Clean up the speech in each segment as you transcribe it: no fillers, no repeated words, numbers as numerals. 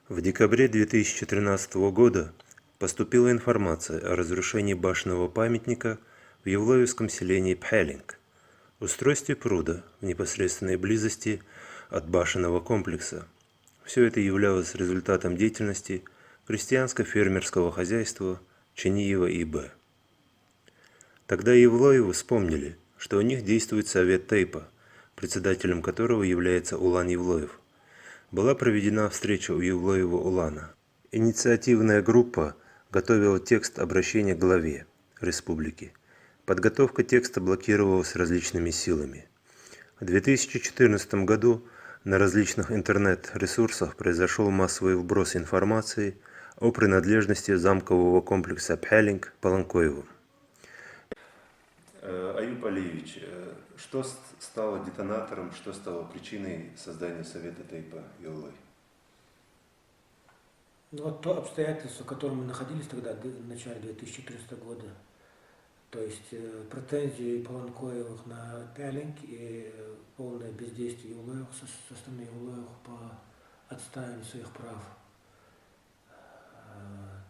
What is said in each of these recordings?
В декабре 2013 года поступила информация о разрушении башенного памятника в евлоевском селении Пхелинг, устройстве пруда в непосредственной близости от башенного комплекса. Все это являлось результатом деятельности крестьянско-фермерского хозяйства Чениева И.Б. Тогда Евлоевы вспомнили, что у них действует совет Тейпа, председателем которого является Улан Евлоев. Была проведена встреча у Евлоева Улана. Инициативная группа готовила текст обращения к главе республики. Подготовка текста блокировалась различными силами. В 2014 году на различных интернет-ресурсах произошел массовый вброс информации о принадлежности замкового комплекса Пхелинг Паланкоеву. Аюб Алиевич, что стало детонатором, что стало причиной создания Совета Тейпа Евлой? Ну, вот то обстоятельство, в котором мы находились тогда, в начале 2014 года, то есть претензии Паланкоевых на Пялинг и полное бездействие Евлоевых со стороны Евлоевых по отстаиванию своих прав,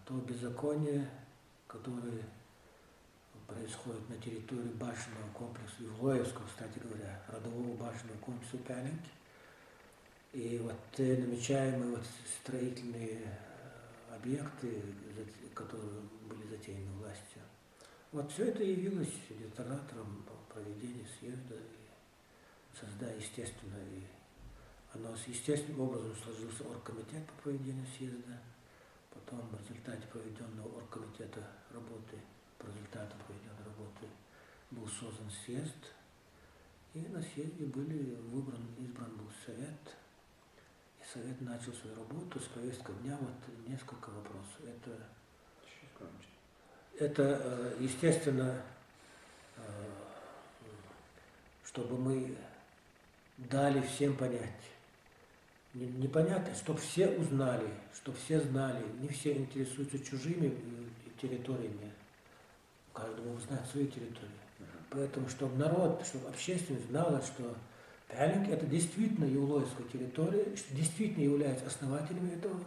то беззаконие, которое происходит на территории башенного комплекса Евлоевского, кстати говоря, родового башенного комплекса Пялинг, и вот намечаемые вот строительные объекты, которые были затеяны властью. Вот все это явилось детонатором проведения съезда, и создая, естественно, и оно естественным образом сложился оргкомитет по проведению съезда, потом в результате проведенного оргкомитета работы, по результатам проведенной работы был создан съезд, и на съезде избран был совет. Совет начал свою работу с повесткой дня, вот несколько вопросов. Это естественно, чтобы мы дали всем понять. Непонятно, чтобы все узнали, чтобы все знали. Не все интересуются чужими территориями. Каждому знать свою территорию. Поэтому, чтобы народ, чтобы общественность знала, что Пялинг это действительно евлоевская территория, действительно является основателями этого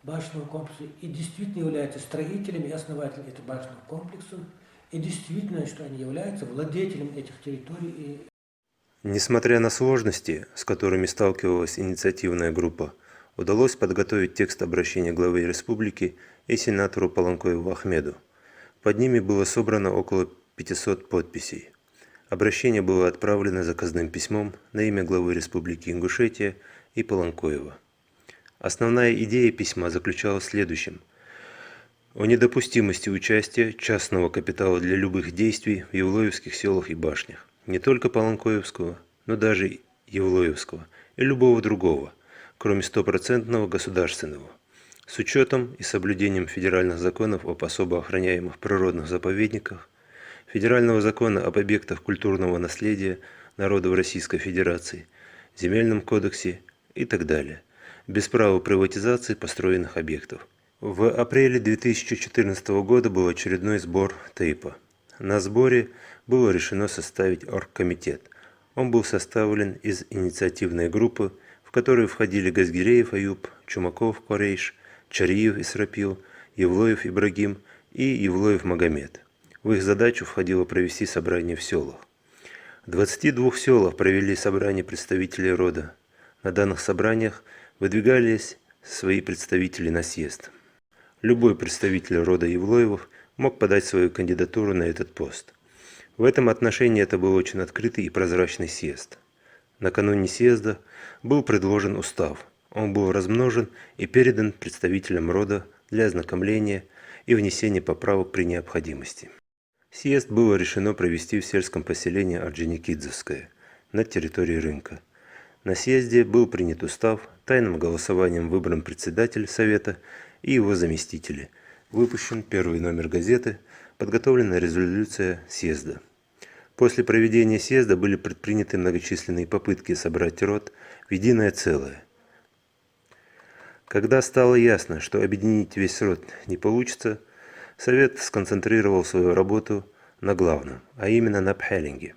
башенного комплекса и действительно является строителями и основателями этого башенного комплекса, и действительно, что они являются владетелями этих территорий. Несмотря на сложности, с которыми сталкивалась инициативная группа, удалось подготовить текст обращения главы республики и сенатору Паланкоеву Ахмеду. Под ними было собрано около 500 подписей. Обращение было отправлено заказным письмом на имя главы Республики Ингушетия и Паланкоева. Основная идея письма заключалась в следующем: о недопустимости участия частного капитала для любых действий в евлоевских селах и башнях, не только Паланкоевского, но даже евлоевского и любого другого, кроме стопроцентного государственного, с учетом и соблюдением федеральных законов об особо охраняемых природных заповедниках, Федерального закона об объектах культурного наследия народов Российской Федерации, Земельном кодексе и так далее, без права приватизации построенных объектов. В апреле 2014 года был очередной сбор Тейпа. На сборе было решено составить оргкомитет. Он был составлен из инициативной группы, в которую входили Газгиреев Аюб, Чумаков Корейш, Чариев Исрапил, Евлоев Ибрагим и Евлоев Магомед. В их задачу входило провести собрание в селах. В 22 селах провели собрание представителей рода. На данных собраниях выдвигались свои представители на съезд. Любой представитель рода Евлоевых мог подать свою кандидатуру на этот пост. В этом отношении это был очень открытый и прозрачный съезд. Накануне съезда был предложен устав. Он был размножен и передан представителям рода для ознакомления и внесения поправок при необходимости. Съезд было решено провести в сельском поселении Орджоникидзевское, на территории рынка. На съезде был принят устав, тайным голосованием выбран председатель совета и его заместители. Выпущен первый номер газеты, подготовлена резолюция съезда. После проведения съезда были предприняты многочисленные попытки собрать род в единое целое. Когда стало ясно, что объединить весь род не получится, Совет сконцентрировал свою работу на главном, а именно на Пхелинге.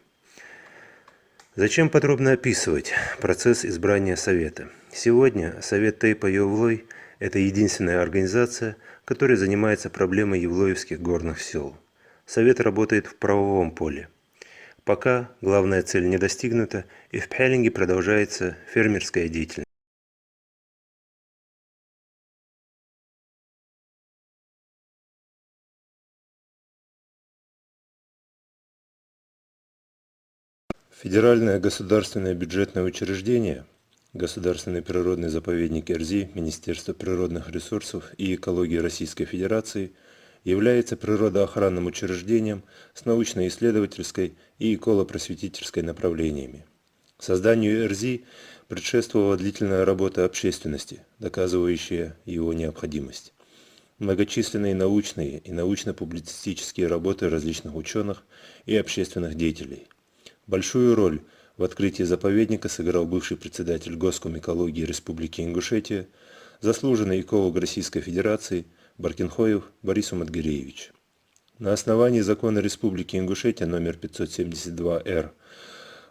Зачем подробно описывать процесс избрания Совета? Сегодня Совет Тейпа Евлой Это единственная организация, которая занимается проблемой евлоевских горных сел. Совет работает в правовом поле. Пока главная цель не достигнута, и в Пхелинге продолжается фермерская деятельность. Федеральное государственное бюджетное учреждение, Государственный природный заповедник Эрзи, Министерство природных ресурсов и экологии Российской Федерации является природоохранным учреждением с научно-исследовательской и эколого-просветительской направлениями. Созданию Эрзи предшествовала длительная работа общественности, доказывающая его необходимость. Многочисленные научные и научно-публицистические работы различных ученых и общественных деятелей. Большую роль в открытии заповедника сыграл бывший председатель Госкомэкологии Республики Ингушетия, заслуженный эколог Российской Федерации Баркинхоев Борис Уматгиреевич. На основании закона Республики Ингушетия номер 572-Р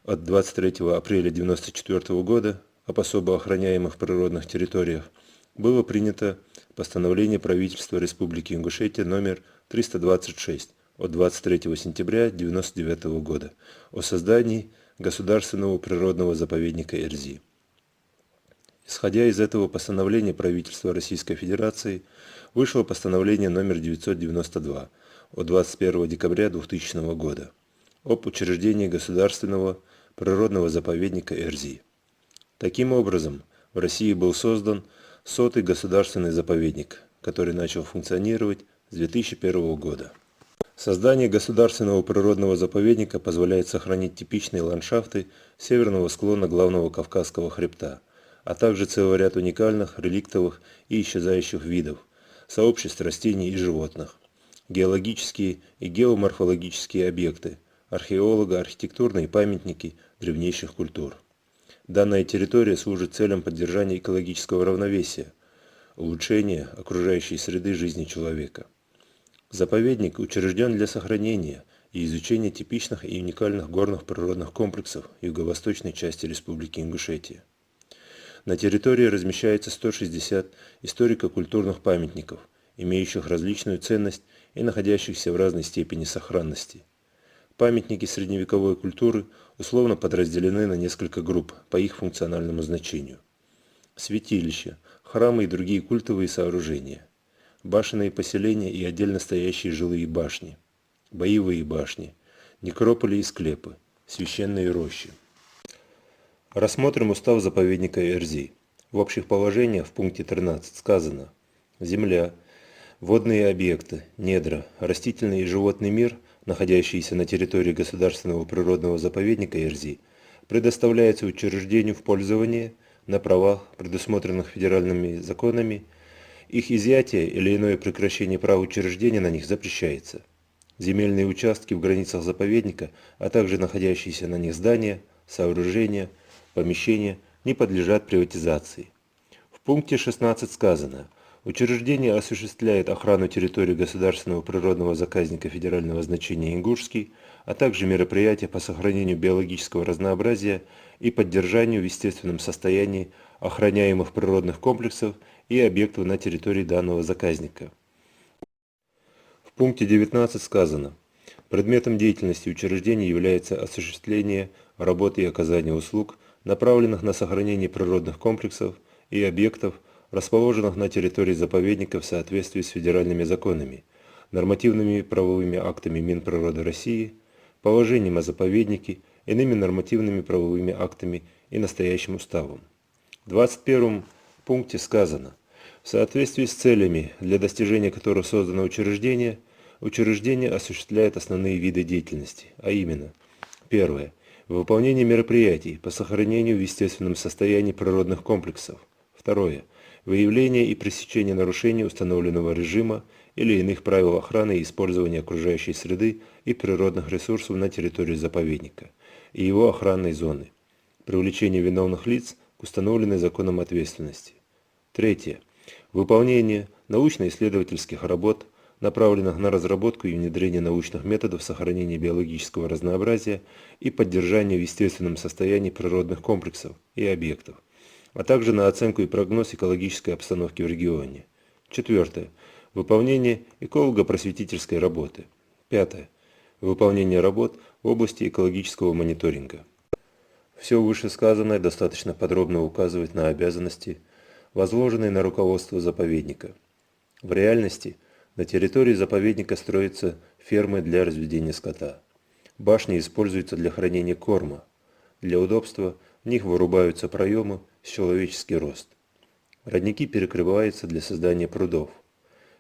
от 23 апреля 1994 года об особо охраняемых природных территориях было принято постановление правительства Республики Ингушетия номер 326 от 23 сентября 1999 года о создании Государственного природного заповедника Эрзи. Исходя из этого постановления правительства Российской Федерации вышло постановление номер 992 от 21 декабря 2000 года об учреждении Государственного природного заповедника Эрзи. Таким образом, в России был создан 100-й государственный заповедник, который начал функционировать с 2001 года. Создание государственного природного заповедника позволяет сохранить типичные ландшафты северного склона главного Кавказского хребта, а также целый ряд уникальных, реликтовых и исчезающих видов, сообществ растений и животных, геологические и геоморфологические объекты, археолого-архитектурные памятники древнейших культур. Данная территория служит целям поддержания экологического равновесия, улучшения окружающей среды жизни человека. Заповедник учрежден для сохранения и изучения типичных и уникальных горных природных комплексов юго-восточной части Республики Ингушетия. На территории размещается 160 историко-культурных памятников, имеющих различную ценность и находящихся в разной степени сохранности. Памятники средневековой культуры условно подразделены на несколько групп по их функциональному значению. Святилища, храмы и другие культовые сооружения. Башенные поселения и отдельно стоящие жилые башни, боевые башни, некрополи и склепы, священные рощи. Рассмотрим устав заповедника Эрзи. В общих положениях в пункте 13 сказано: земля, водные объекты, недра, растительный и животный мир, находящиеся на территории Государственного природного заповедника Эрзи, предоставляется учреждению в пользование на правах, предусмотренных федеральными законами. Их изъятие или иное прекращение права учреждения на них запрещается. Земельные участки в границах заповедника, а также находящиеся на них здания, сооружения, помещения не подлежат приватизации. В пункте 16 сказано: учреждение осуществляет охрану территории Государственного природного заказника федерального значения Ингушский, а также мероприятия по сохранению биологического разнообразия и поддержанию в естественном состоянии охраняемых природных комплексов и объектов на территории данного заказника. В пункте 19 сказано: предметом деятельности учреждения является осуществление работы и оказание услуг, направленных на сохранение природных комплексов и объектов, расположенных на территории заповедника в соответствии с федеральными законами, нормативными правовыми актами Минприроды России, положением о заповеднике, иными нормативными правовыми актами и настоящим уставом. В 21 пункте сказано: в соответствии с целями, для достижения которых создано учреждение, учреждение осуществляет основные виды деятельности, а именно: первое. Выполнение мероприятий по сохранению в естественном состоянии природных комплексов. Второе. Выявление и пресечение нарушений установленного режима или иных правил охраны и использования окружающей среды и природных ресурсов на территории заповедника и его охранной зоны. Привлечение виновных лиц к установленной законом ответственности. Третье. Выполнение научно-исследовательских работ, направленных на разработку и внедрение научных методов сохранения биологического разнообразия и поддержания в естественном состоянии природных комплексов и объектов, а также на оценку и прогноз экологической обстановки в регионе. Четвертое. Выполнение эколого-просветительской работы. Пятое. Выполнение работ в области экологического мониторинга. Все вышесказанное достаточно подробно указывает на обязанности, возложенные на руководство заповедника. В реальности на территории заповедника строятся фермы для разведения скота. Башни используются для хранения корма. Для удобства в них вырубаются проемы с человеческий рост. Родники перекрываются для создания прудов.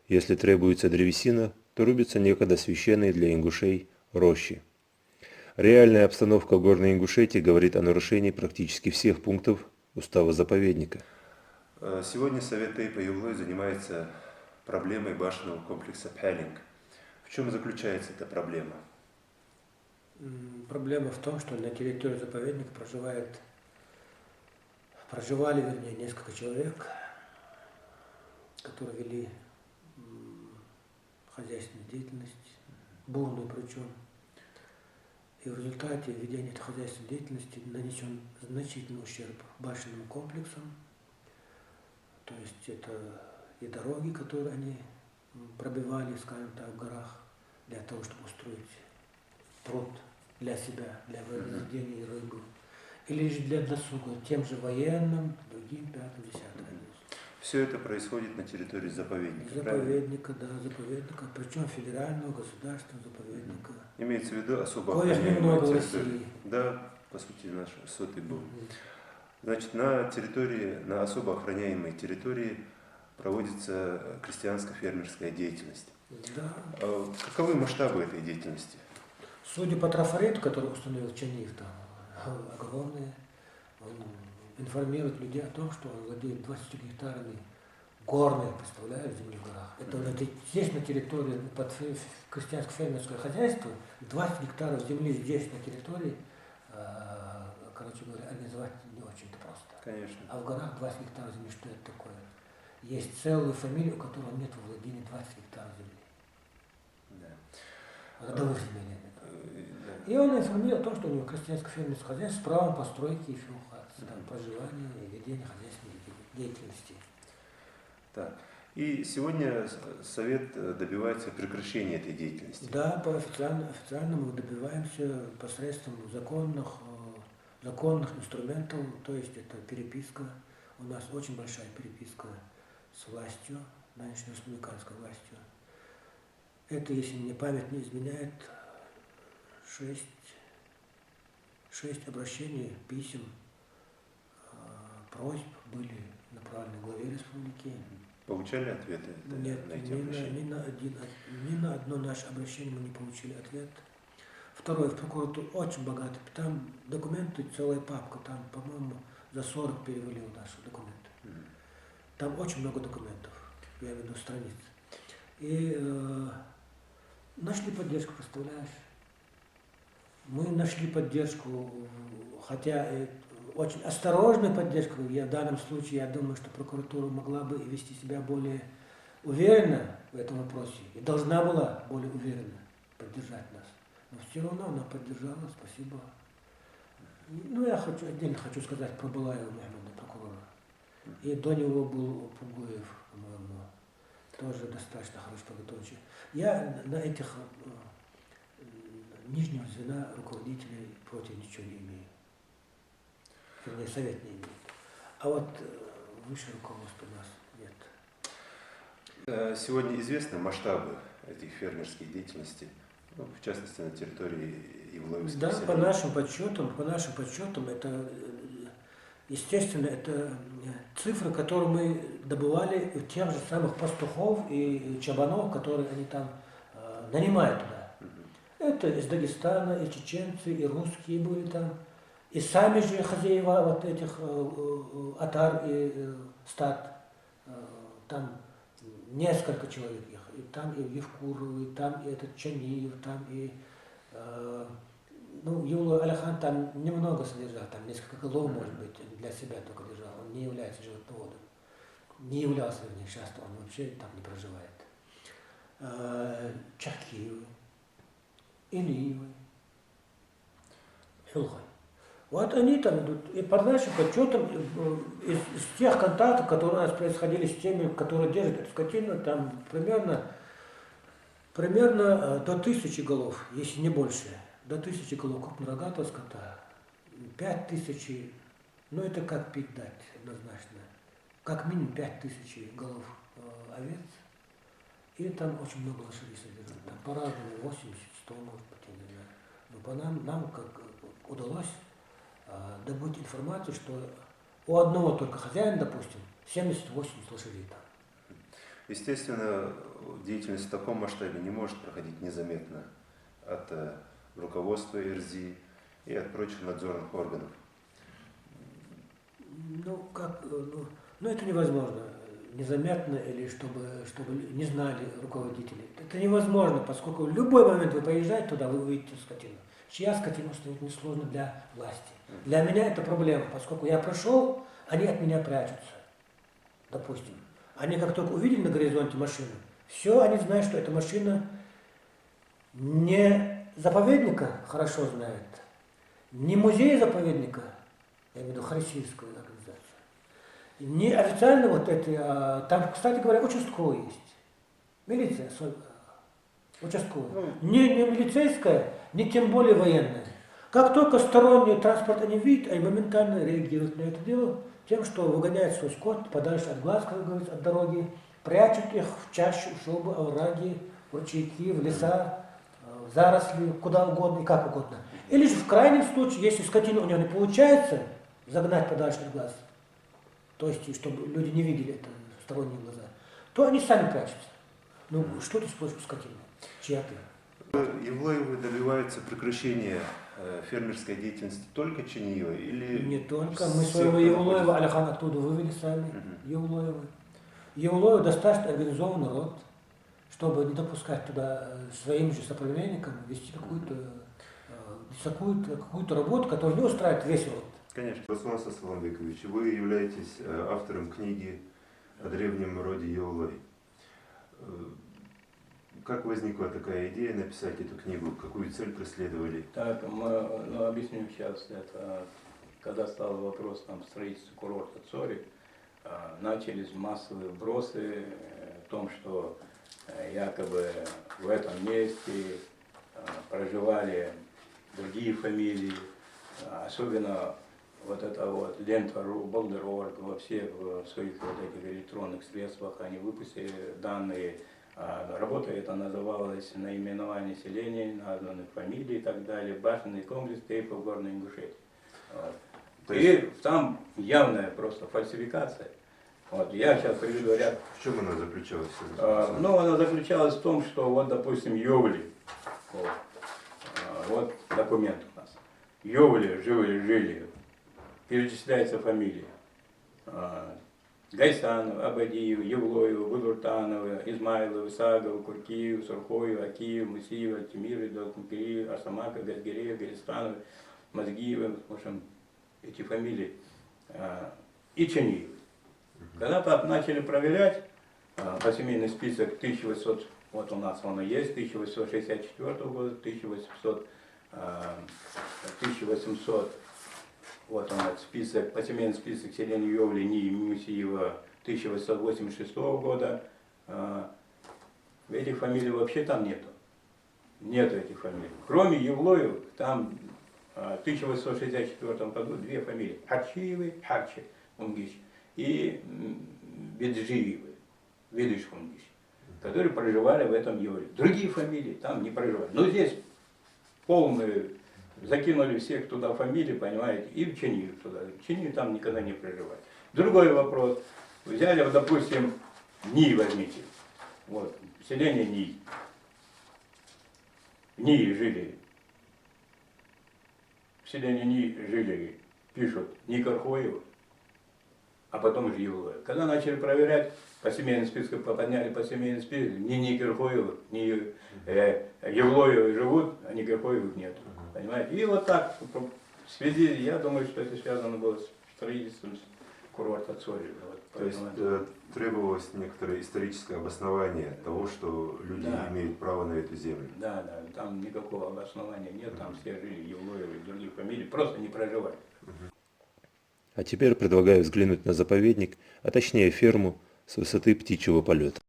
Если требуется древесина, то рубятся некогда священные для ингушей рощи. Реальная обстановка в Горной Ингушетии говорит о нарушении практически всех пунктов устава заповедника. Сегодня Совет Тейпа Юлой занимается проблемой башенного комплекса Пялинг. В чем заключается эта проблема? Проблема в том, что на территории заповедника проживали несколько человек, которые вели хозяйственную деятельность, бурную причем. И в результате ведения этой хозяйственной деятельности нанесен значительный ущерб башенным комплексам. То есть это и дороги, которые они пробивали, скажем так, в горах, для того, чтобы устроить пруд для себя, для разведения рыбы, или же для досуга, тем же военным, другим, пятым, десятым. Все это происходит на территории заповедника, заповедника, да, заповедника, причем федерального, государственного заповедника. Имеется в виду особо охраняемая территория. Да, по сути, наш сотый был. Значит, на особо охраняемой территории проводится крестьянско-фермерская деятельность. Да. Каковы масштабы этой деятельности? Судя по трафарету, который установил Чаниев, там огромные, он информирует людей о том, что он владеет 20 гектарами горной, представляешь, земли в горах. Это здесь на территории под крестьянско-фермерское хозяйство, 20 гектаров земли здесь на территории, короче говоря, организовать не очень-то просто. Конечно. А в горах 20 гектаров земли, что это такое? Есть целые фамилии, у которых нет во владении 20 гектаров земли. Да. Родовых земель. И он информирует о том, что у него крестьянско-фермерское хозяйство с правом постройки и проживания и ведения хозяйственной деятельности. Так. И сегодня Совет добивается прекращения этой деятельности. Да, официально мы добиваемся посредством законных инструментов, то есть это переписка. У нас очень большая переписка с властью, нынешней республиканской властью. Это, если мне память не изменяет, 6 обращений, писем, просьб были направлены главе республики. Получали ответы? Нет, ни на одно наше обращение мы не получили ответ. Второе, в прокуратуре очень богато. Там документы, целая папка, там, по-моему, за 40 перевалил наши документы. Там очень много документов, я имею в виду страниц. И нашли поддержку, представляешь? Мы нашли поддержку, хотя очень осторожную поддержку. В данном случае, я думаю, что прокуратура могла бы вести себя более уверенно в этом вопросе и должна была более уверенно поддержать нас. Но все равно она поддержала, спасибо. Ну, я отдельно хочу сказать про Булаева Мехмеда, прокурора. И до него был Пугуев, по-моему, тоже достаточно хорошо подготовлен. Я на этих нижнего звена руководителей против ничего не имею. Вернее, совет не имеет. А вот высшее руководство у нас нет. Сегодня известны масштабы этих фермерских деятельностей, в частности на территории Ивлоевской. Да, по нашим подсчетам, это, естественно, это цифры, которые мы добывали у тех же самых пастухов и чабанов, которые они там нанимают туда. Это из Дагестана, и чеченцы, и русские были там, и сами же хозяева вот этих атар и стад, там несколько человек их, и там и Евкуров, и там и этот Чаниев, там и, Юла Аляхан там немного содержал, там несколько голов, может быть, для себя только держал, он не является животноводом, не являлся, вернее, сейчас он вообще там не проживает. Чахкиевы, Илиевы, Хюлхой. Вот они там идут, и по нашим подсчетам, из тех контактов, которые у нас происходили с теми, которые держат эту скотину, там примерно до 1000 голов, если не больше, до 1000 голов крупнорогатого скота, 5000, ну это как пить дать, однозначно, как минимум 5000 голов овец, и там очень много лошадей содержат, там по-разному, 80, 100, может быть, я не знаю. Но по нам как удалось добыть информацию, что у одного только хозяина, допустим, 70-80 лошадей там. Естественно, деятельность в таком масштабе не может проходить незаметно от руководства РЗИ и от прочих надзорных органов. Ну это невозможно незаметно или чтобы не знали руководители. Это невозможно, поскольку в любой момент вы поезжаете туда, вы увидите скотину. Чья скотина установить несложно для власти. Для меня это проблема, поскольку я прошел, они от меня прячутся, допустим. Они как только увидели на горизонте машину, все, они знают, что эта машина не заповедника хорошо знает, не музея заповедника, я имею в виду Харисийскую организацию, не официально вот это, там, кстати говоря, участковый есть, милиция, участковая, не милицейская, не тем более военная. Как только сторонний транспорт они видят, они моментально реагируют на это дело тем, что выгоняют свой скот подальше от глаз, как говорится, от дороги, прячут их в чащу, в шубы, овраги, в ручейки, в леса, в заросли, куда угодно и как угодно. Или же в крайнем случае, если скотину у него не получается загнать подальше от глаз, то есть чтобы люди не видели это сторонние глаза, то они сами прячутся. Ну что ты споришь скотину? Чья ты? Евлоевы добиваются прекращения фермерской деятельности только Чиниева или... Не только. Мы своего Евлоева, Аляхан оттуда вывели сами, Евлоева. Евлоев достаточно организованный род, чтобы не допускать туда своим же соплеменникам вести какую-то работу, которая не устраивает весь род. Конечно. Руслан Сасаламбекович, вы являетесь автором книги о древнем роде Евлой. Как возникла такая идея написать эту книгу? Какую цель преследовали? Так, мы объясним сейчас. Это когда стал вопрос там строительства курорта Цори, начались массовые вбросы о том, что якобы в этом месте проживали другие фамилии, особенно вот эта вот лента.ру, Болдер.орг, во всех своих вот этих электронных средствах они выпустили данные. Работа эта называлась «Наименование селения, названных фамилий» и так далее, башенный комплекс Тейпа в Горной Ингушетии. Вот. И там явная просто фальсификация. Вот. Я сейчас приведу ряд. В чем она заключалась? Ну, она заключалась в том, что вот, допустим, Йовли, вот документ у нас. Йовли жили, перечисляется фамилия. Гайсанов, Абадиев, Евлоев, Вылуртанов, Измайлов, Исагов, Куркиев, Сурхоев, Акиев, Мусиев, Тимир, Долкункириев, Арсамака, Газгиреев, Гелистанов, Мозгиев, в общем, эти фамилии, и Чаниев. Когда начали проверять по семейный список 1800, вот у нас он и есть, 1864 года, 1800, вот он список, по семейный список селения Йовли, НИИ Мусиева 1886 года. Этих фамилий вообще там нету. Нету этих фамилий. Кроме Евлоев, там в 1864 году две фамилии. Харчиевы, Харчи, Унгиш, и Веджиевы, Ведыш Унгиш, которые проживали в этом Евле. Другие фамилии там не проживали. Но здесь полные... Закинули всех туда фамилии, понимаете, и в Чиниев туда. Чиниев там никогда не проживает. Другой вопрос. Взяли, вот, допустим, НИИ возьмите. Вот, селение НИИ. В НИИ жили. В селении НИИ жили, пишут, Никархоев, а потом уже Евлоев. Когда начали проверять, по семейным спискам подняли по семейным спискам, ни Никархоев, ни Евлоев живут, а Никархоевых нет. Понимаете? И вот так, в связи, я думаю, что это связано было с строительством курорта Цори. Вот, То есть требовалось некоторое историческое обоснование того, что люди имеют право на эту землю. Да, да, там никакого обоснования нет, там все жили Евлоевы и других фамилий, просто не проживали. А теперь предлагаю взглянуть на заповедник, а точнее ферму, с высоты птичьего полета.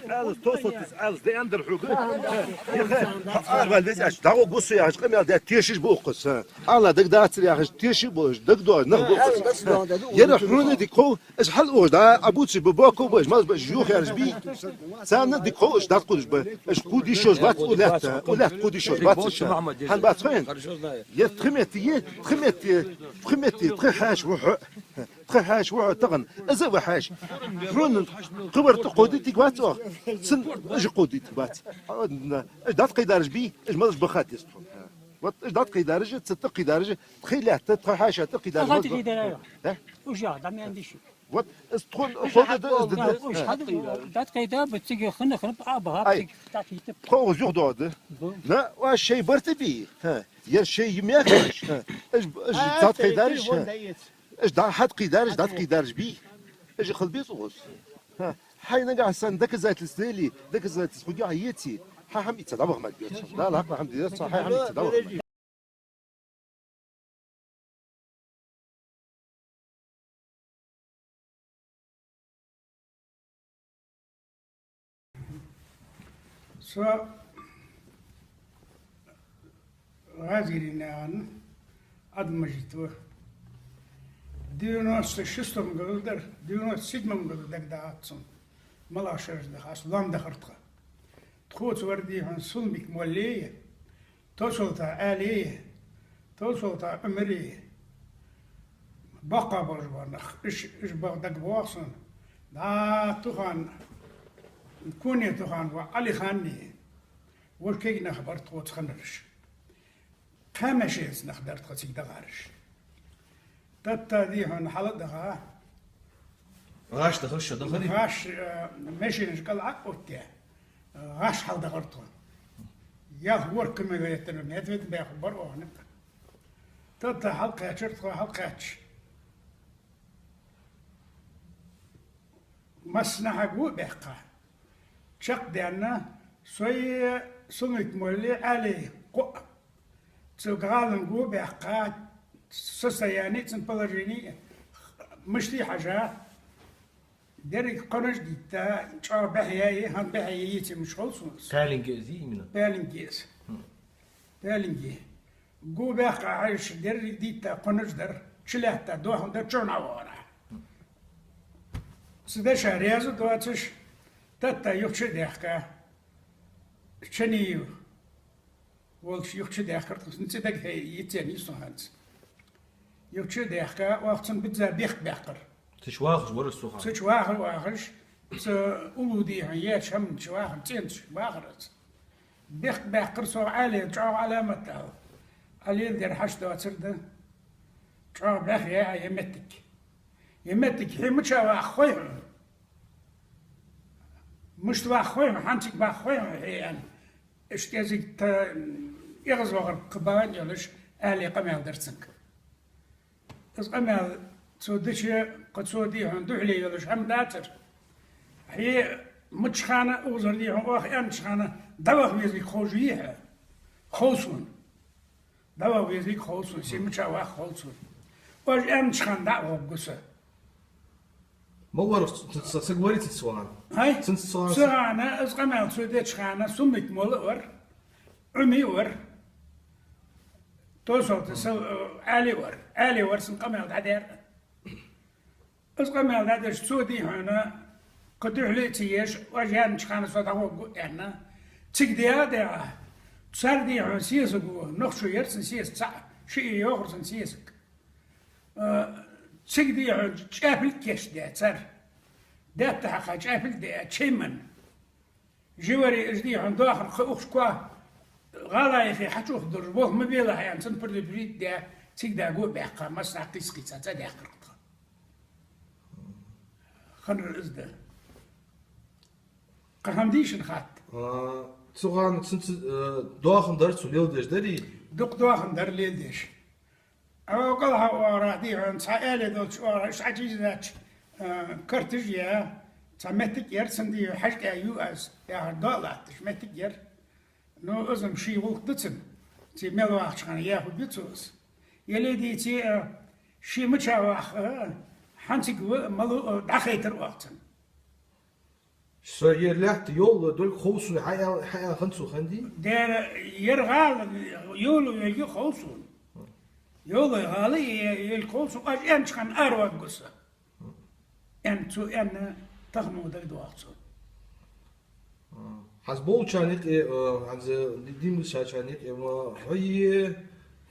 Alles tossot alles de ander hukuk. Wel weet je, daar ook boos je, als je dat tiertjes boekjes. Alla dik dat je als tiertje boos, dik door nog boekjes. Je dat groene die kool is hal oor, daar aboetse beboko boos, maar bij joch er is bi. Zijn die kool is dat goed bij. Is goed die shows wat olet goed die shows wat. Han wat zijn. Je تخمتي تخحاش وح تخحاش وح تغن ازا وحاش رون قبر تقودي تقوات سن اج قودي تقوات دات قيدارج بي اج مالش بخاتي وات دات قيدارج تتقي دارج تخيل تخحاش تقي دارج غادي قيدار وجا ما عنديش وات استخون خود دات قيدار بتيجي خن ابغى تعطي خو زوغ دود لا واش شي برتبي يا شي يماكش اج دات قيدارج اش دا حد قيدارج دات قيدارج بي اجي قلبي صوص حين قاع سن داك زات السليلي داك زات سخوجا عيتي ها هم يتدور ما بيتش لا لا الحمد لله صحيح هم يتدور Så غازي لنا أد مجتوه 96 gıldır, 97 gıldır da atsın. Malaşırdı, aslan da hırtı. Tkuç verdi han sulmik molliye. Tosulta aliye. Tosulta ömriye. Baqa borjvarnaq, iş bağdak boğasın. Da tuhan, kuni tuhan ve Ali Khanni. Volkegi naxbar tkuç khanırış. Kameşez naxdar tkuçik da garış. Tatta di han haladğa. غاش تخش دخلي غاش ماشي قلعة أوكي غاش حال دغرتو يا هو كما يتنو نتفت بأخبار وهنك تتا حلقة شرط حلقة مصنع جو بقى شق ديالنا سوي سمك مولي علي قو تسوقالن جو بقى سسياني تنبلجيني مشتي حاجة درك قرش ديتا شعر بحياي هان بحياي مش خلصونس تعالين زي من بالنجيز بالنجي جو باقي عايش درك ديتا قرش در شلحتا دوهم در شرنا ورا سده شهريازو دواتش تتا يخشي ديحكا شنيو والش يخشي ديحكا نسيتك هي يتاني سوهانس يخشي ديحكا وقتن بتزا بيخ بيحكر تشواخش ورا السوق سوش واخر واخرش س أولودي هي شم شواخر تنش واخرت بيخ بيحكر سو عالي تعو علامة علي دير حشد وتسرد تعو بيخ يا يمتك هي مش أخوي مش أخوي حنتك بأخوي هي يعني اشتيازك يغزو غير قبائل يلش أهلي قمال درسنك إذ قمال توديش قد سودي هندو عليه يلش هم داتر هي متشخانة أوزر ليهم واخ متشخانة دوا ويزيك خوجيها خوصون دوا ويزيك خوصون سي متشا واخ خوصون واش متشخان دعوة بقصة ما ورا تسقوري تسوان هاي سنت سوان سغانا إذ قمال سودي شخانة سمك مول عمي توصل تسو علي ور سن قمال عدير إذ قمال عدير سودي هنا قد عليتيش وجان شخانة صوت هو يعني تقديها ديها تسردي عن سياسك نخشو يرسن سياس تسع شيء يخرسن سياسك تقدي عن شافل كيش ديها تسر ديها تحقا شافل ديها تشيمن جواري اجدي عن داخل خوخ كوا غالا في حتوخ دربوه مبيلا يعني تنفر البريد ديها تقدي أقول بيحقا مصنع قيس قيسا تديها قرقها خنر الإزدان قهمديش نخات تسوان سنت داخل درس وليل دش دري دق دواخن در ليلدش أو قالها ورا دي عن سائل دوش ورا إيش عجيز ذات كرتجيا سمتك ير سندي حاجة يو أس يا دولار سمتك ير نو أزم شيء وقتن تي ملو أخشان ياهو بيتوس يلي دي تي شيء متشاوخ حنتك ملو دخيتر وقتن شو يرلحت يول دول خوصو حيا خنسو خندي دير يرغال يولو يلقي خوصون يولو يغالي يلقوصون أج أنت كان أروى قصة أنتو أن تخمو دك دواتون حسبول شانيك عز ديم شانيك هي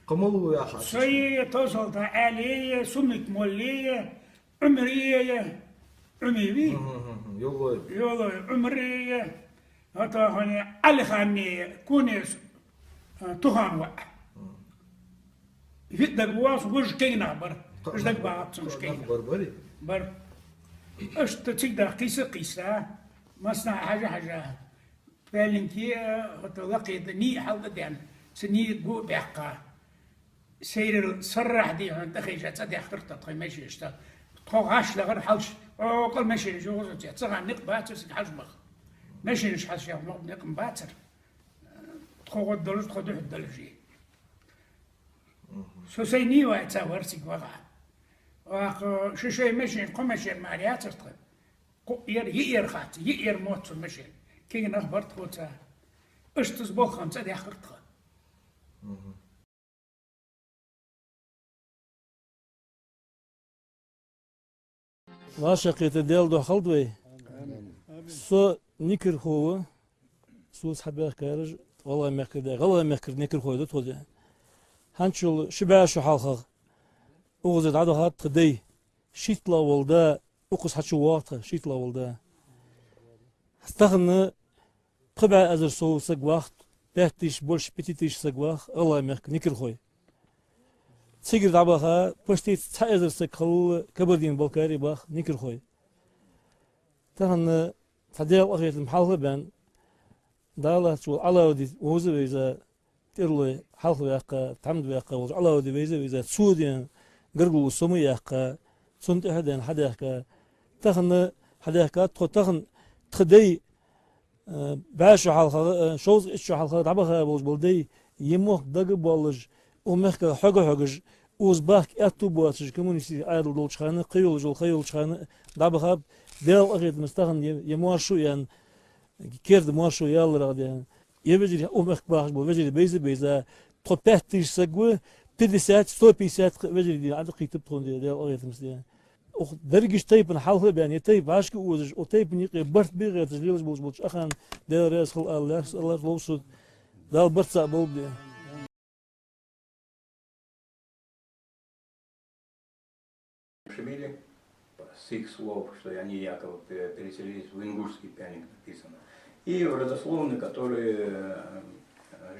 قملو يا خاص سوي توصل تعالي سمك مولية عمرية عميوي يولو عمرية هتا هني علي خاني كونيس تهان وقع يدك واس وش كينا بر اش دك بعض مش كينا بربري بر اش تتقدر قيسة مصنع حاجة فالنكي هتلاقي ني حل ديان سني جو بحقا سير صرح دي عند خيجة تدي اخترت تقي ماشي اشتا تقاش لغير حلش او قال ماشي جوز تسغى نق باتر سك حجمخ ماشي نش حش يا نق باتر تقود دلج تقود الدلجي سو سيني واتا ورسك وقع واخ شي ماشي قماشي ماريات تقي ير خات ير موت ماشي كي نخبرت خوتا اش تصبح خمسة دي اخرتها Ваша это дело до халдвей. Со никер хова, сус хабер карж, والله مكر ده والله مكر نكر خوي ده هنشل شبع شو حلقة وغزت عدو هات خدي شيتلا ولدا وقص حشو واقع شيتلا ولدا استغنى قبع أزر سو سق وقت بهتيش بولش بتيتيش سق وقت الله مكر نكر خوي تيجي دعبها بشتي تأزر سق خل كبردين بالكاري باخ نكر خوي تهن تدير أخير المحلقة بين دالة شو علاودي ووزة ويزا تيرلي حلق وياقا تعمد وياقا وز علاودي ويزا سودين قرقل وسمي ياقا سنت أحدين حديقا تخن حديقا تخن تخدي باشو حلقا شوز إشو حلقا دعبها بولج بولدي يموخ دق بولج ومخك حقج وز باك أتو بواتش كمونيستي عادل دولش خانة قيول جول خيول خانة دعبها ديال أغيد مستخن يمواشو يعني كيرد مارشو يالله راديان يبجري أمك باخش بو بجري بيزا تبتيش سجوا 50 150 بجري دي عندك كتب تون دي أغيث مسديان أخ درجش تيب نحاول يعني تيب عاشك وزج أو تيب نيقي برت بيغة تجليش بولش أخان ده رأس خل الله لوسود ده برت سأبول دي Шевели с их слов, что они якобы переселились в ингушский пяник написано. И родословный, который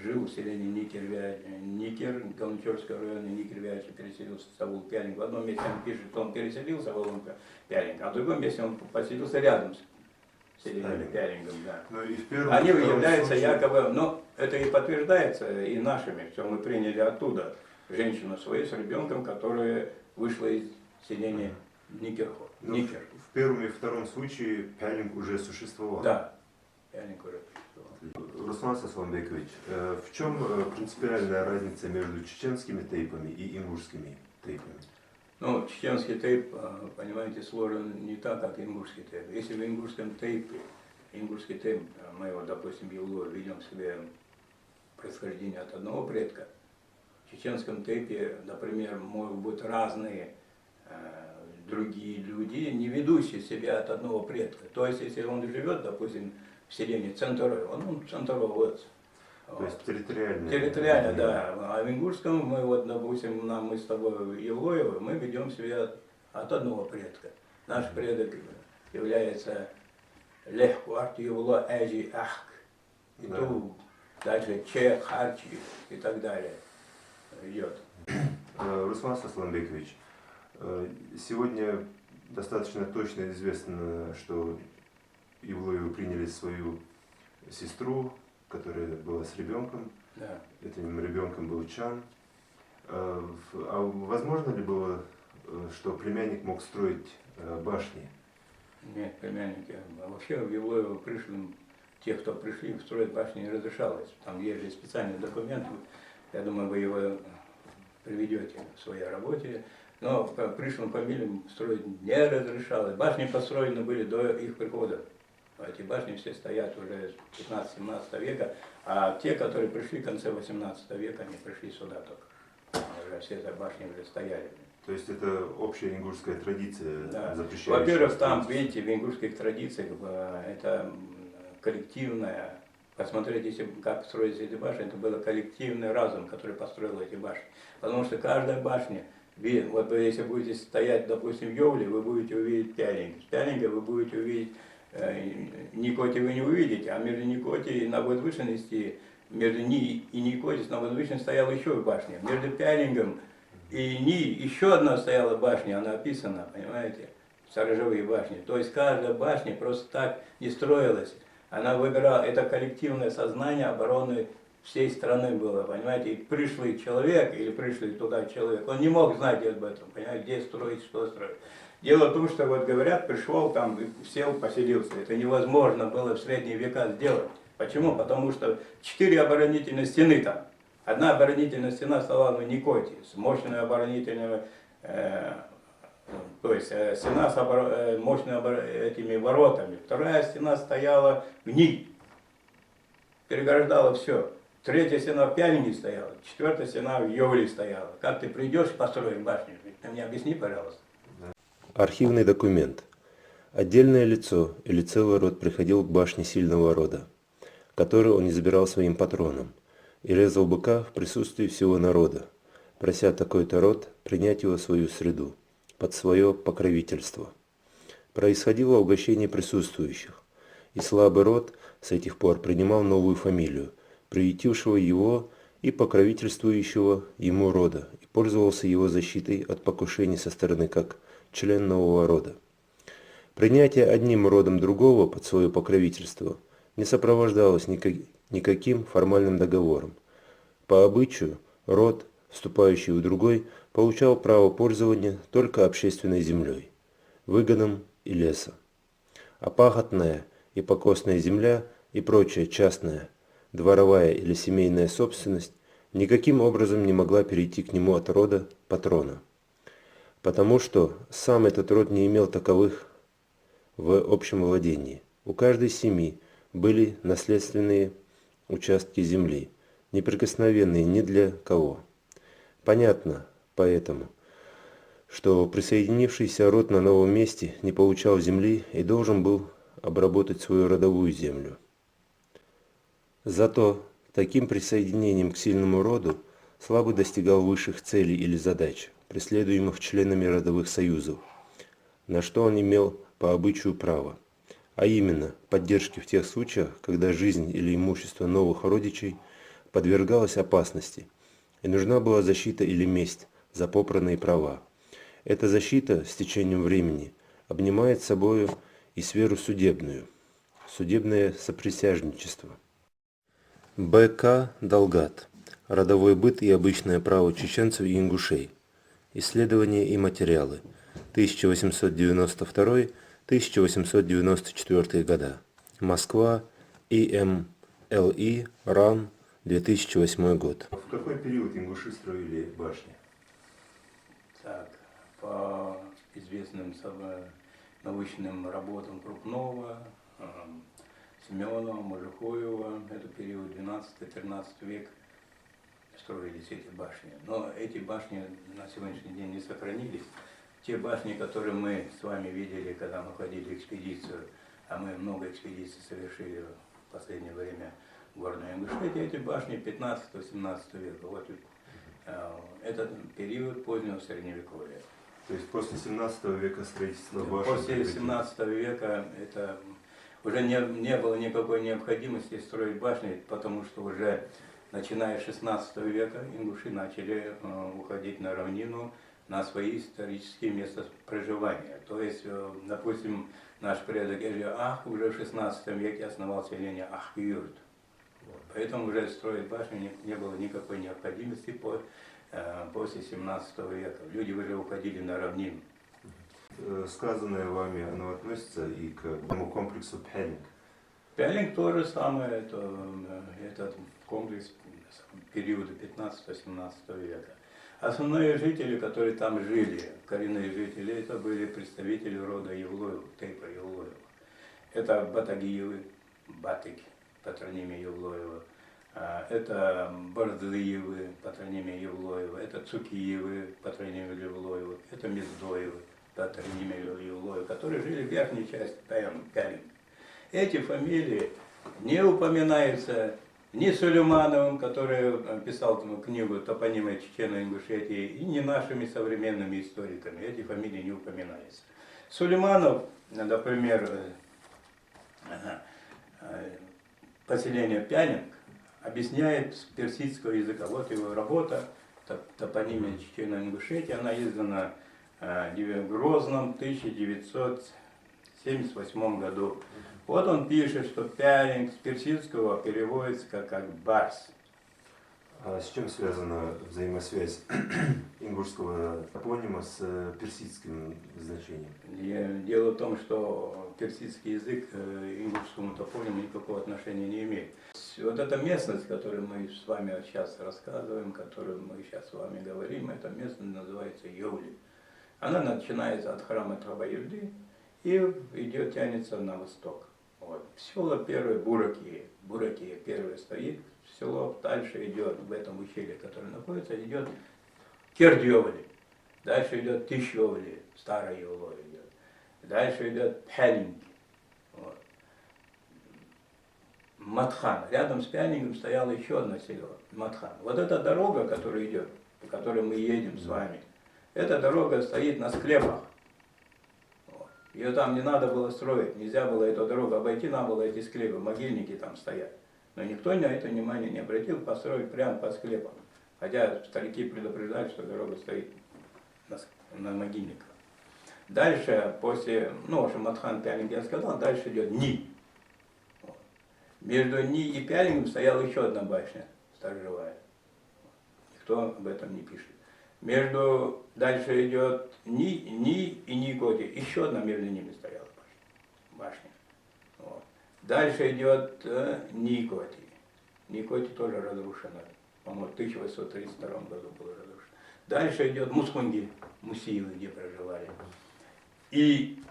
жил в селении Никер, Калмычевского района, Никер Вячи переселился в Савул Пяник. В одном месте он пишет, что он переселился в Савул Пяник, а в другом месте он поселился рядом с селением Пянингом. Да. Они являются якобы, но это и подтверждается и нашими, что мы приняли оттуда женщину свою с ребенком, которая вышла из селения Никер. В первом и втором случае Пялинг уже существовал. Да, Пялинг уже существовал. Руслан Сасламбекович, в чем принципиальная разница между чеченскими тейпами и ингушскими тейпами? Ну, чеченский тейп, понимаете, сложен не так, как ингушский тейп. Если в ингушском тейпе, ингушский тейп, мы его, допустим, его ведем себе происхождение от одного предка, в чеченском тейпе, например, могут быть разные другие люди, не ведущие себя от одного предка. То есть, если он живет, допустим, в селении Центурой, он центуровец. То есть территориально? Территориально, да. А в ингушском мы, вот, допустим, мы с тобой Евлоевы, мы ведем себя от одного предка. Наш предок является Лехкуарт Евло Эжи Ахк. И тут дальше Че Харчи и так далее идет. Руслан Сасламбекович, сегодня достаточно точно известно, что Евлоевы приняли свою сестру, которая была с ребенком. Да. Этим ребенком был Чан. А возможно ли было, что племянник мог строить башни? Нет, племянники. Вообще в Евлоево пришлым, те, кто пришли, строить башни не разрешалось. Там есть же специальный документ, я думаю, вы его приведете в своей работе. Но пришлым фамилиям строить не разрешалось. Башни построены были до их прихода. Эти башни все стоят уже с 15-17 века, а те, которые пришли в конце 18 века, они пришли сюда только. Уже все эти башни уже стояли. То есть это общая ингушская традиция, да. Запрещающая? Во-первых, там, видите, в ингушских традициях это коллективная. Посмотрите, если, как строились эти башни, это был коллективный разум, который построил эти башни. Потому что каждая башня, вот если будете стоять, допустим, в Йовле, вы будете увидеть Пялинг. С Пялинга вы будете увидеть, Никоти вы не увидите, а между Никоти на возвышенности, между Ни и Никотис на возвышенности стояла еще башня. Между Пялингом и Ни еще одна стояла башня, она описана, понимаете, сторожевые башни. То есть каждая башня просто так не строилась. Она выбирала, это коллективное сознание обороны всей страны было, понимаете, и пришлый человек, или пришлый туда человек, он не мог знать об этом, понимаете, где строить, что строить. Дело в том, что вот говорят, пришел там, сел, поселился. Это невозможно было в средние века сделать. Почему? Потому что 4 оборонительные стены там. Одна оборонительная стена стояла на Никоте, с мощной оборонительной, то есть стена с мощными этими воротами. Вторая стена стояла в Ни, переграждала все. Третья стена в Пялинге стояла, 4-я стена в Йовле стояла. Как ты придешь построить башню? Ты мне объясни, пожалуйста. Архивный документ. Отдельное лицо или целый род приходил к башне сильного рода, который он избирал своим патроном, и резал быка в присутствии всего народа, прося такой-то род принять его в свою среду, под свое покровительство. Происходило угощение присутствующих, и слабый род с этих пор принимал новую фамилию, приютившего его и покровительствующего ему рода, и пользовался его защитой от покушений со стороны как член нового рода. Принятие одним родом другого под свое покровительство не сопровождалось никаким формальным договором. По обычаю, род, вступающий в другой, получал право пользования только общественной землей, выгоном и лесом. А пахотная и покосная земля и прочая частная, дворовая или семейная собственность никаким образом не могла перейти к нему от рода патрона, потому что сам этот род не имел таковых в общем владении. У каждой семьи были наследственные участки земли, неприкосновенные ни для кого. Понятно поэтому, что присоединившийся род на новом месте не получал земли и должен был обработать свою родовую землю. Зато таким присоединением к сильному роду слабый достигал высших целей или задач, преследуемых членами родовых союзов, на что он имел по обычаю право, а именно поддержки в тех случаях, когда жизнь или имущество новых родичей подвергалось опасности, и нужна была защита или месть за попранные права. Эта защита с течением времени обнимает собою и сферу судебную, судебное соприсяжничество. Б.К. Далгат. Родовой быт и обычное право чеченцев и ингушей. Исследования и материалы. 1892-1894 года. Москва. ИМЛИ. РАН. 2008 год. В какой период ингуши строили башни? Так, по известным научным работам Крупнова, Семенова, Мужихоева, это период 12-13 век, строились эти башни. Но эти башни на сегодняшний день не сохранились. Те башни, которые мы с вами видели, когда мы ходили в экспедицию, а мы много экспедиций совершили в последнее время в Горной Ингушетии, эти башни 15-17 века. Вот этот период позднего Средневековья. То есть после 17 века строительство башен? После 17 века это уже не было никакой необходимости строить башни, потому что уже начиная с 16 века ингуши начали уходить на равнину, на свои исторические места проживания. То есть, допустим, наш предок Ах уже в 16 веке основал селение Ах-Юрт. Поэтому уже строить башни не было никакой необходимости после 17 века. Люди уже уходили на равнину. Сказанное вами, оно относится и к тому комплексу Пялинг? Пялинг то же самое, этот комплекс периода 15-17 века. Основные жители, которые там жили, коренные жители, это были представители рода Евлоев, Тейпа Евлоева. Это Батагиевы, Батык, патронимия Евлоева. Это Бордыевы, патронимия Евлоева. Это Цукиевы, патронимия Евлоева. Это Мездоевы, патронимия Евлоева, которые жили в верхней части Пялинг. Эти фамилии не упоминаются ни Сулеймановым, который писал книгу «Топонимы Чечено-Ингушетии», и не нашими современными историками. Эти фамилии не упоминаются. Сулейманов, например, поселение Пялинг, объясняет с персидского языка. Вот его работа «Топонимия Чечено-Ингушетии», она издана в Грозном 1978 году. Вот он пишет, что Пялинг с персидского переводится как «барс». А с чем связана взаимосвязь ингушского топонима с персидским значением? Дело в том, что персидский язык к ингушскому топониму никакого отношения не имеет. Вот эта местность, которую мы с вами сейчас рассказываем, которую мы сейчас с вами говорим, эта местность называется Йоли. Она начинается от храма Трабаирды и идет, тянется на восток. Вот. Село первое Буракия. Буракия первое стоит. Село дальше идет, в этом ущелье, которое находится, идет Кердьевли. Дальше идет Тищевли, Старое Евло идет. Дальше идет Пялинг. Вот. Матхан. Рядом с Пялингом стояло еще одно село. Матхан. Вот эта дорога, которая идет, по которой мы едем с вами, эта дорога стоит на склепах. Вот. Ее там не надо было строить. Нельзя было эту дорогу обойти, надо было эти склепы, могильники там стоят. Но никто на это внимание не обратил, построить прямо по склепам. Хотя старики предупреждали, что дорога стоит на могильниках. Дальше, после, ну, в общем, Матхан, Пялинг я сказал, дальше идет Ни. Вот. Между Ни и Пялингом стояла еще одна башня, сторожевая. Никто об этом не пишет. Дальше идет Ни и Никоти. Еще одна между ними стояла башня. Вот. Дальше идет Никоти. Никоти тоже разрушена. По-моему, в 1832 году было разрушено. Дальше идет Мусхунги, Мусиевы, где проживали. И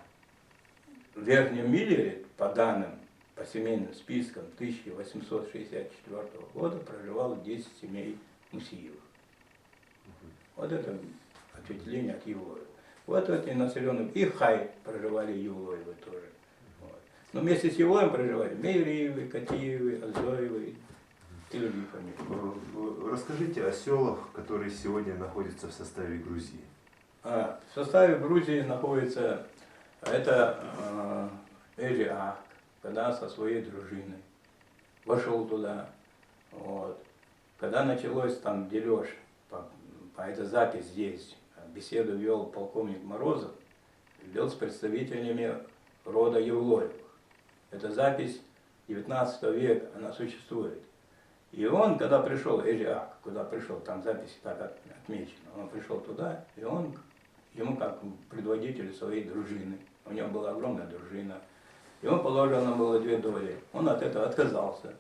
в Верхнем Миллере, по данным, по семейным спискам 1864 года проживало 10 семей Мусиевых. Вот это ответвление от Юлоева. Вот эти населенные, и Хай проживали Юлоевы тоже. Вот. Но вместе с Юлоем проживали Мейриевы, Катиевы, Азоевы и другие фамилии. Расскажите о селах, которые сегодня находятся в составе Грузии. В составе Грузии находится это Эжиак, когда со своей дружиной вошел туда. Вот. Когда началось там дележ, эта запись здесь, беседу вел полковник Морозов, вел с представителями рода Евлоевых. Эта запись 19 века, она существует. И он, когда пришел, Эжиак, куда пришел, там записи так отмечены, он пришел туда, и ему как предводителю своей дружины, у него была огромная дружина, и он положено было 2 доли, он от этого отказался.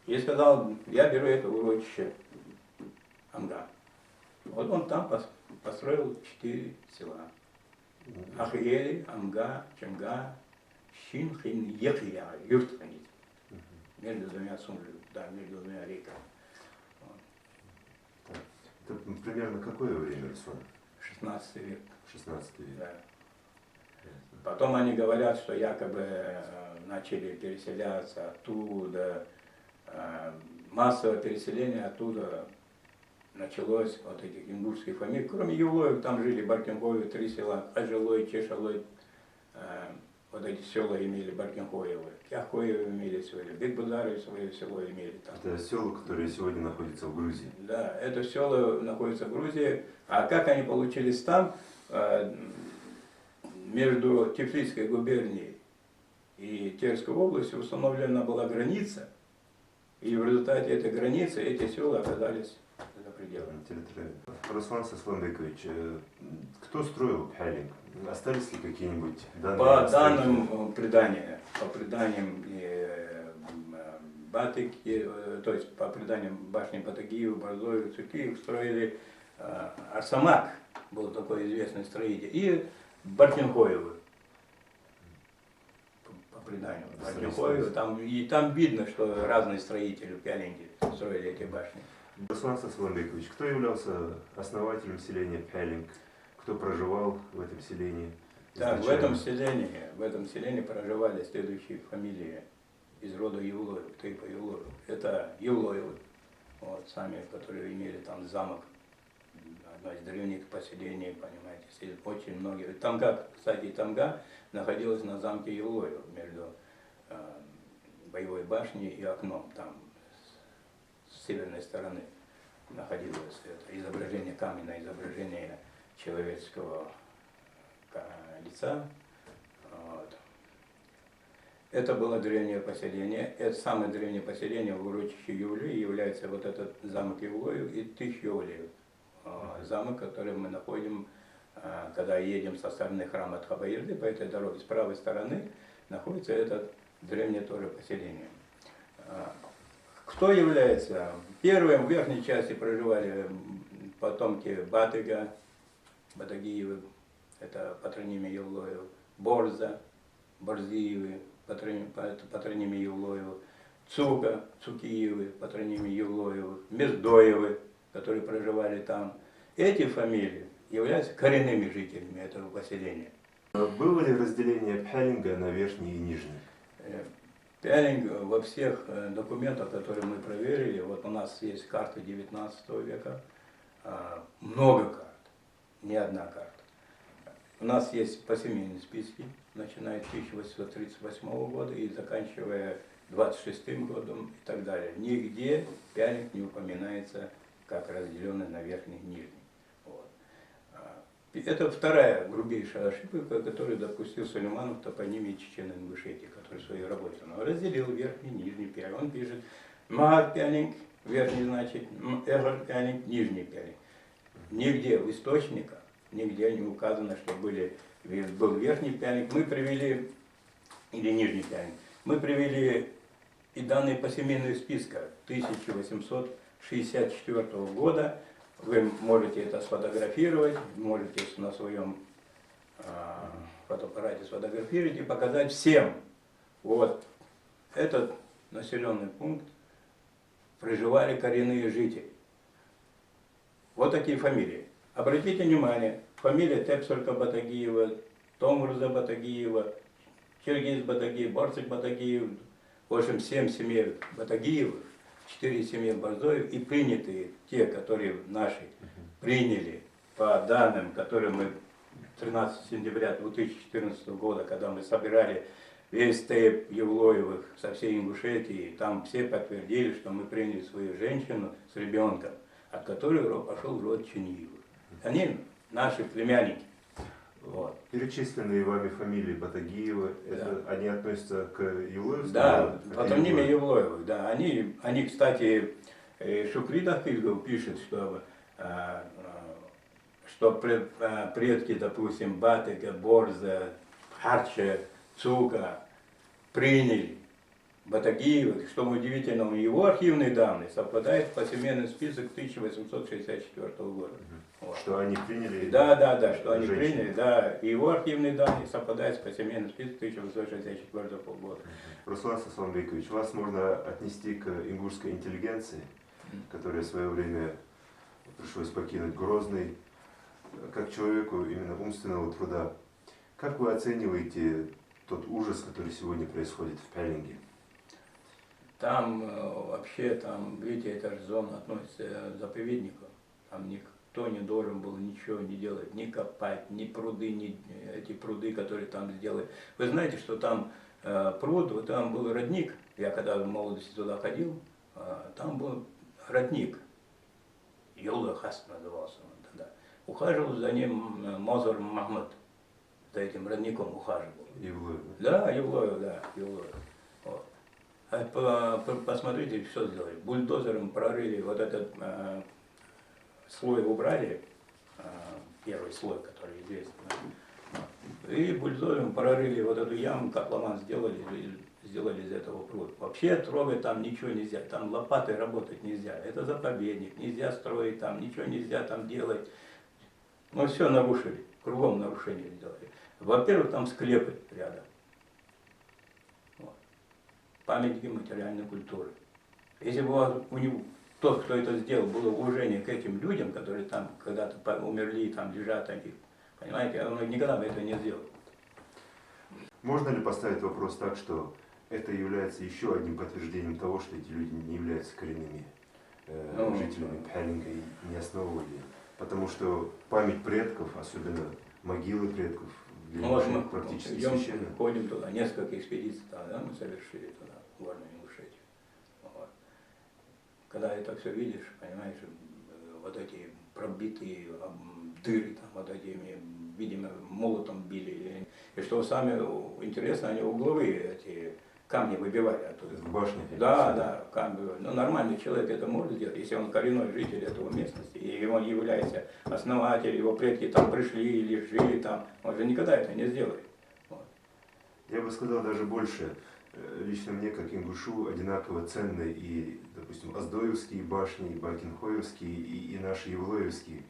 И сказал, я беру это урочище Амга. Вот он там построил 4 села. Ахиели, Амга, Чамга, Шинхин, Ехия, Юртханит. Между 2 сумжами, да, между 2 реками. Это примерно какое время, Руслан? 16 век. 16 век. Да. Потом они говорят, что якобы начали переселяться оттуда, массовое переселение оттуда началось от этих ингушских фамилий. Кроме Юлоев, там жили Баркинхоевы, 3 села, Ажилой, Чешалой, вот эти села имели Баркинхоевы, Кяхкоевы имели свое, Бекбударовы свое село имели там. Это села, которые сегодня находятся в Грузии. Да, это села находится в Грузии. А как они получились там, между Тифлисской губернией и Терской областью установлена была граница, и в результате этой границы эти села оказались за пределами. Руслан Сасланбекович, кто строил Пялинг? Остались ли какие-нибудь данные? По данным предания, по преданиям Батыки, то есть по преданиям башни Батагиева, Борзоева, Цукиев строили Арсамак, был такой известный строитель, и Баркинхоевы. По преданию Баркинхоевы, там видно, что разные строители в Пялинге строили эти башни. Руслан Сасланбекович, кто являлся основателем селения Пялинг? Кто проживал в этом селении? Так, в этом селении проживали следующие фамилии из рода Евлоев, типа Евлоев. Это Евлоевы, вот, сами, которые имели там замок, одно из древних поселений, понимаете, очень многие. Тамга, кстати, Тамга находилась на замке Евлоев, между боевой башней и окном, там с северной стороны находилось это изображение, каменное изображение человеческого лица. Вот. Это было древнее поселение. Это самое древнее поселение в урочище Юлии является вот этот замок Евлоев и Тыш-Юлиев. Замок, который мы находим, когда едем со стороны храма Тхабаирды, по этой дороге с правой стороны находится это древнее тоже поселение. Кто является? Первым в верхней части проживали потомки Батыга, Батагиевы, это патронимия Евлоев, Борза, Борзиевы, патронимия Евлоева, Цука, Цукиевы, патронимия Евлоева, Междоевы, которые проживали там. Эти фамилии являются коренными жителями этого поселения. Было ли разделение Пхелинга на верхний и нижний? Пялинг во всех документах, которые мы проверили, вот у нас есть карты 19 века, много карт, не одна карта. У нас есть посемейные списки, начиная с 1838 года и заканчивая 26 годом и так далее. Нигде Пялинг не упоминается как разделенный на верхний и нижний. Вот. Это вторая грубейшая ошибка, которую допустил Сулейманов в топонимии Чечено-Ингушетии, который в своей работе он разделил верхний и нижний Пялинг. Он пишет Маар Пялинг, верхний значит, Эгар Пялинг, нижний Пялинг. Нигде в источниках, нигде не указано, что был верхний Пялинг. Мы привели, или нижний Пялинг, мы привели и данные посемейного списка 1864 года. Вы можете это сфотографировать, можете на своем фотоаппарате сфотографировать и показать всем. Вот этот населенный пункт проживали коренные жители. Вот такие фамилии. Обратите внимание, фамилия Тепсолька Батагиева, Томруза Батагиева, Чергиз Батагиев, Борцик Батагиев, в общем, 7 семей Батагиевых, 4 семьи Борзоев и принятые, те, которые наши приняли по данным, которые мы 13 сентября 2014 года, когда мы собирали весь тейп Евлоевых со всей Ингушетии, там все подтвердили, что мы приняли свою женщину с ребенком, от которой пошел в род Чиниевых. Они наши племянники. Вот. Перечисленные вами фамилии Батагиева, это, они относятся к Евлоевскому? Да, патронимия Евлоевых, да. Они, кстати, Шукрид Ахильгов пишет, что предки, допустим, Батыка, Борза, Харча, Цука приняли Батагиевых, что удивительно, его архивные данные совпадают по семейный список 1864 года. Вот. Что они приняли? Да, что они женщины. приняли, да. И его архивные данные совпадают с посемейным списком 1864 года. Руслан Сасламбекович, вас можно отнести к ингушской интеллигенции, которая в свое время пришлось покинуть Грозный, как человеку именно умственного труда. Как вы оцениваете тот ужас, который сегодня происходит в Пялинге? Там вообще, видите, эта же зона относится к заповеднику. Там никто не должен был ничего не делать, ни копать, ни пруды, ни эти пруды, которые там сделали. Вы знаете, что там пруд, вот там был родник. Я когда в молодости туда ходил, там был родник. Юлда Хас назывался он тогда. Ухаживал за ним Мозор Махмуд. За этим родником ухаживал. Евлоев? Да, Евлоев, да, Евлоев. Вот. Посмотрите, что сделали. Бульдозером прорыли вот этот слой, убрали, первый слой, который известен. И бульдозером прорыли вот эту яму, котлован сделали из этого пруд. Вообще трогать там ничего нельзя, там лопатой работать нельзя. Это заповедник, нельзя строить там, ничего нельзя там делать. Ну все нарушили, кругом нарушения сделали. Во-первых, там склепы рядом. Памятники материальной культуры. Если бы у него, тот, кто это сделал, было уважение к этим людям, которые там когда-то умерли, там лежат они, понимаете, он никогда бы этого не сделал. Можно ли поставить вопрос так, что это является еще одним подтверждением того, что эти люди не являются коренными жителями Пхелинга и не основывали? Потому что память предков, особенно могилы предков, для мы практически идем, священны. ходим туда, несколько экспедиций да, мы совершили туда, в Горную Ингушетию. Вот. Когда это все видишь, понимаешь, вот эти пробитые дыры, там, вот этими, видимо, молотом били. И что самое интересное, они угловые эти камни выбивали оттуда. В башне? Да, камни. Ну, нормальный человек это может сделать, если он коренной житель этого местности, и он является основателем, его предки там пришли или жили там, он же никогда это не сделает. Вот. Я бы сказал даже больше. Лично мне, как ингушу, одинаково ценны и, допустим, Оздоевские башни, и Бакинхоевские, и наши Евлоевские.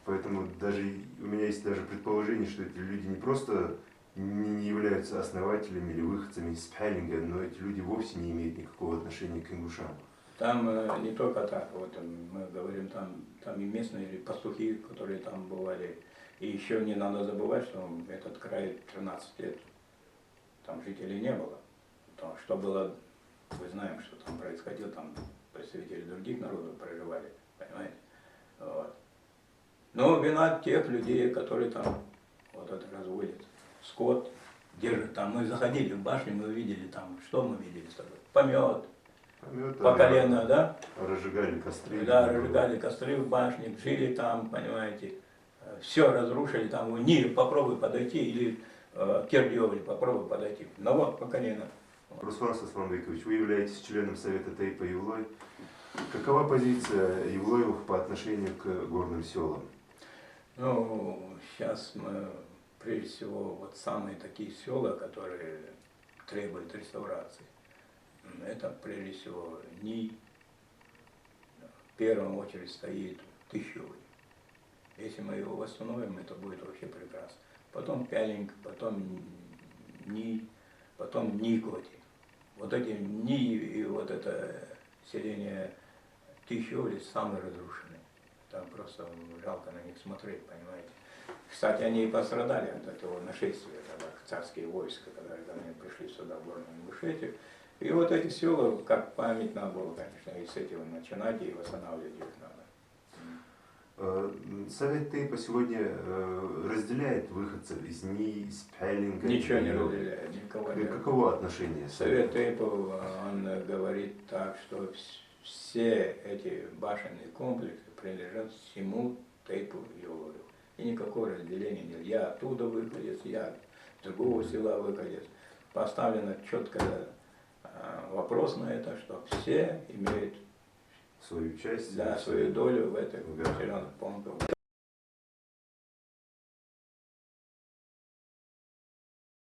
Поэтому даже у меня есть даже предположение, что эти люди не просто не являются основателями или выходцами из Пхелинга, но эти люди вовсе не имеют никакого отношения к ингушам. Там не только так, вот мы говорим, там и местные пастухи, которые там бывали, И еще не надо забывать, что этот край 13 лет, там жителей не было. То, что было, мы знаем, что там происходило, там представители других народов проживали, понимаете? Вот. Но вина тех людей, которые там вот это разводят. Скот держит там. Мы заходили в башню, мы увидели там, что мы видели с тобой? Помет. По колено, да? Разжигали костры. Да, разжигали костры в башне, жили там, понимаете. Все разрушили, там Нир, попробуй подойти, или Кирдиовли, попробуй подойти. Ну вот, по колено. Руслан Сасламбекович, вы являетесь членом Совета Тейпа Евлой. Какова позиция Евлоевых по отношению к горным селам? Ну, сейчас мы, прежде всего, вот самые такие села, которые требуют реставрации, это, прежде всего, Ний, в первую очередь стоит Тыщевый. Если мы его восстановим, это будет вообще прекрасно. Потом Пялинг, потом Ний, потом Никоти. Вот эти Ний и вот это селение Тыщевли самые разрушенные. Там просто жалко на них смотреть, понимаете. Кстати, они и пострадали от этого нашествия, когда царские войска, когда они пришли сюда, в Горную Ингушетию. И вот эти села, как память надо было, конечно, и с этого начинать, и восстанавливать их надо. Совет Тейпа сегодня разделяет выходцев из НИИ, из Пялинга. Ничего не разделяет, никого не разделяет. Каково отношение? Совет Тейпа, он говорит так, что все эти башенные комплексы принадлежат всему Тейпу Евлоеву. И никакого разделения нет. Я оттуда выходец, я с другого села выходец. Поставлено четко вопрос на это, что все имеют свою часть, да, свою долю в этой населенных пунктах.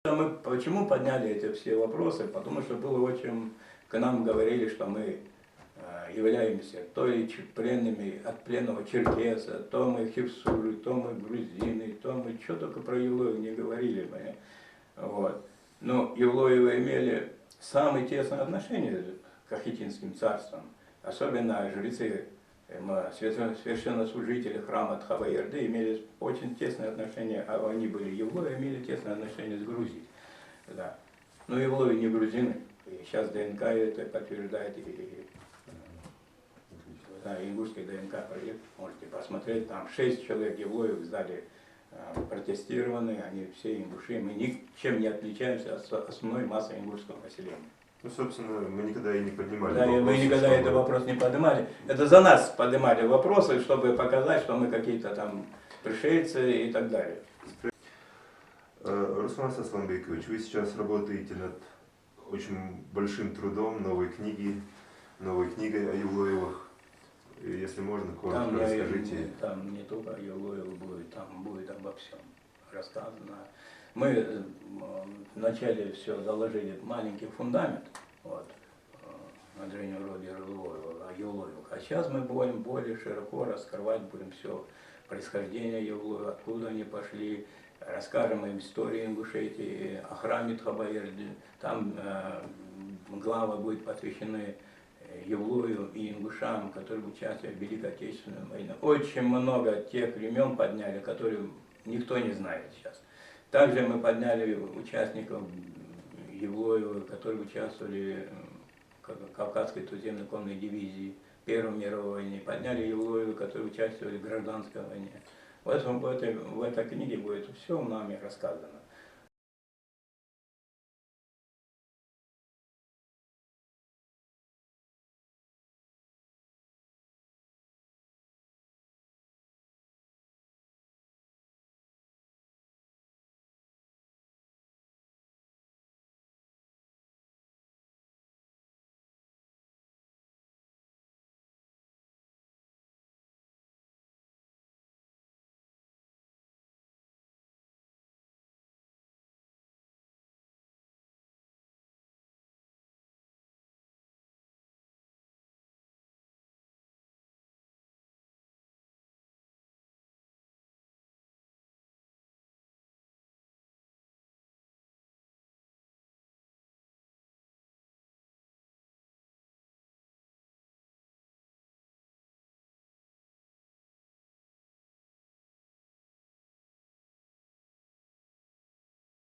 Мы почему подняли эти все вопросы? Потому что было очень, к нам говорили, что мы являемся то ли пленными от пленного черкеса, то мы херсуры, то мы грузины, то мы что только про Евлоев не говорили. Вот. Но Евлоевы имели самые тесные отношения к Ахетинским царствам, особенно жрецы, священнослужители храма Тхаваерды имели очень тесные отношения, а они были Евлои, имели тесные отношения с Грузией. Да. Но Евлои не грузины, и сейчас ДНК это подтверждает, да, ингушский ДНК проект, можете посмотреть, там 6 человек Евлоев сдали протестированные, они все ингуши, мы ничем не отличаемся от основной массы ингушского населения. Ну, собственно, мы никогда и не поднимали Да, вопрос, мы никогда этот вопрос не поднимали. Это за нас поднимали вопросы, чтобы показать, что мы какие-то там пришельцы и так далее. Руслан Сасламбекович, вы сейчас работаете над очень большим трудом новой книгой о Евлоевых. Если можно, коротко расскажите. Там не только о Евлоевых будет, там будет обо всем рассказано. Мы вначале все заложили маленький фундамент, вот, на древнем роде Евлоевых, а сейчас мы будем более широко раскрывать, будем все происхождение Евлоев, откуда они пошли, расскажем им историю Ингушетии, о храме Тхаваерды, там главы будут посвящены Евлою и ингушам, которые участвовали в Великой Отечественной войне. Очень много тех времен подняли, которые никто не знает сейчас. Также мы подняли участников Евлоева, которые участвовали в Кавказской туземной конной дивизии Первой мировой войне. Подняли Евлоева, которые участвовали в гражданской войне. В этой книге будет все нами рассказано.